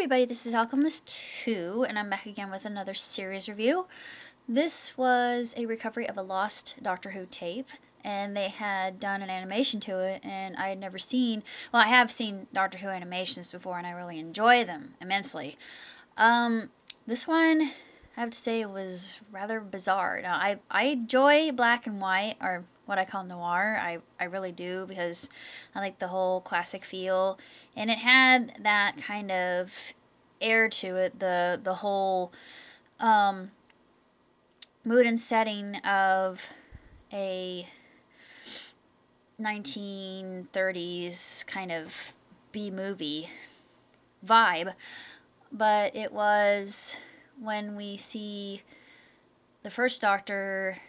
everybody, this is Alchemist 2, and I'm back again with another series review. This was a recovery of a lost Doctor Who tape, and they had done an animation to it, and I had never seen, well, I have seen Doctor Who animations before, and I really enjoy them immensely. This one, I have to say, was rather bizarre. Now, I enjoy black and white, or what I call noir. I really do, because I like the whole classic feel, and it had that kind of air to it, the whole mood and setting of a 1930s kind of B-movie vibe. But it was when we see the first Doctor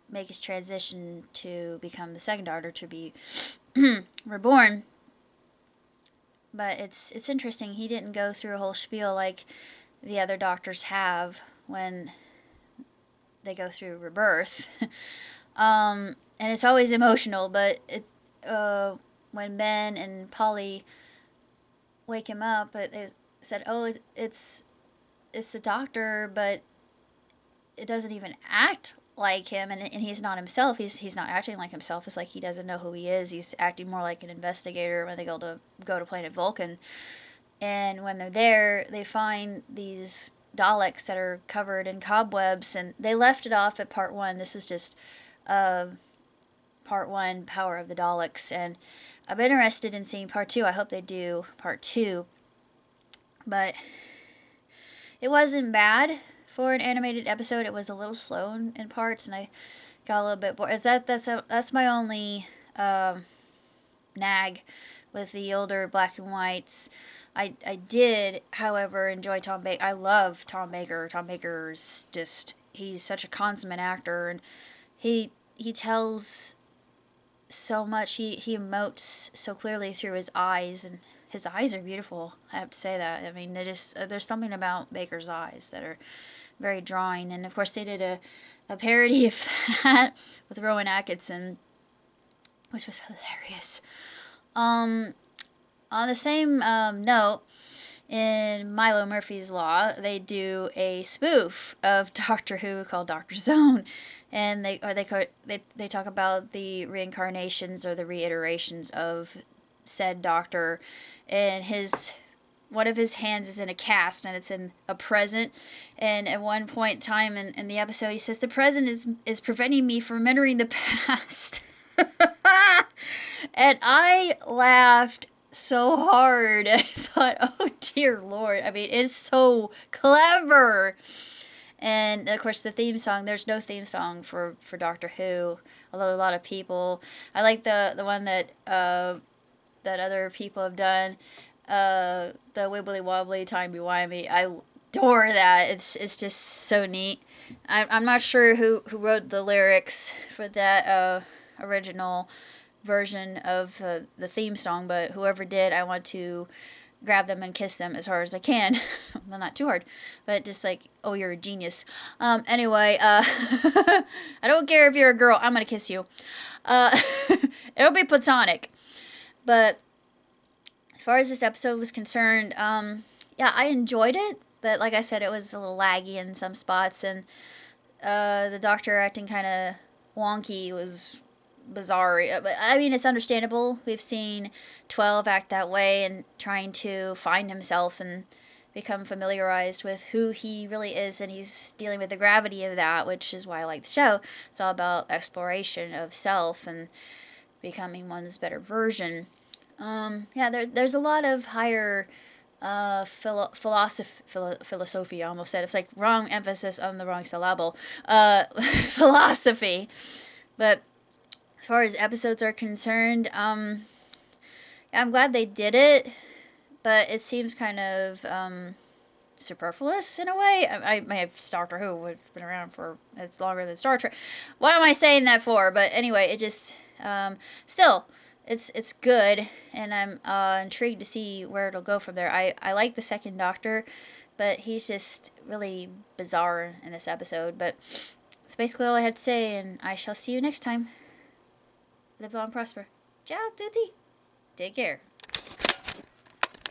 make his transition to become the second Doctor, to be reborn. But it's interesting, he didn't go through a whole spiel like the other Doctors have when they go through rebirth. And it's always emotional, but it's when Ben and Polly wake him up, it said, oh, it's the Doctor, but it doesn't even act like him, and he's not himself. He's not acting like himself. It's like he doesn't know who he is. He's acting more like an investigator when they go to planet Vulcan. And when they're there, they find these Daleks that are covered in cobwebs, and they left it off at part 1. This is just part 1, Power of the Daleks, and I've been interested in seeing part 2. I hope they do part 2. But it wasn't bad for an animated episode. It was a little slow in parts, and I got a little bit bored. That's my only nag with the older black and whites. I did, however, enjoy Tom Baker. I love Tom Baker. Tom Baker's just, he's such a consummate actor, and he tells so much. He emotes so clearly through his eyes, and his eyes are beautiful. I have to say that. I mean, there's something about Baker's eyes that are very drawing. And of course, they did a parody of that with Rowan Atkinson, which was hilarious. On the same note, in Milo Murphy's Law, they do a spoof of Doctor Who called Doctor Zone, and they talk about the reincarnations or the reiterations of said Doctor, and one of his hands is in a cast, and it's in a present, and at one point in time in the episode, he says, the present is preventing me from entering the past. And I laughed so hard. I thought, oh dear Lord. I mean, it's so clever. And of course, the theme song, there's no theme song for Doctor Who, although a lot of people, I like the one that other people have done, the wibbly wobbly timey wimey. I adore that. It's just so neat. I'm not sure who wrote the lyrics for that original version of the theme song, but whoever did, I want to grab them and kiss them as hard as I can. Well, not too hard, but just like, oh, you're a genius. Anyway, I don't care if you're a girl, I'm gonna kiss you. It'll be platonic. But as far as this episode was concerned, yeah, I enjoyed it, but like I said, it was a little laggy in some spots, and the Doctor acting kind of wonky was bizarre. I mean, it's understandable. We've seen 12 act that way and trying to find himself and become familiarized with who he really is, and he's dealing with the gravity of that, which is why I like the show. It's all about exploration of self and becoming one's better version. Yeah, there's a lot of higher philosophy, I almost said. It's like wrong emphasis on the wrong syllable. Philosophy. But as far as episodes are concerned, I'm glad they did it, but it seems kind of superfluous in a way. I may have Doctor Who would have been around for, it's longer than Star Trek. What am I saying that for? But anyway, it just still, it's good, and I'm intrigued to see where it'll go from there. I like the second Doctor, but he's just really bizarre in this episode. But that's basically all I had to say, and I shall see you next time. Live long, prosper. Ciao, tutti. Take care.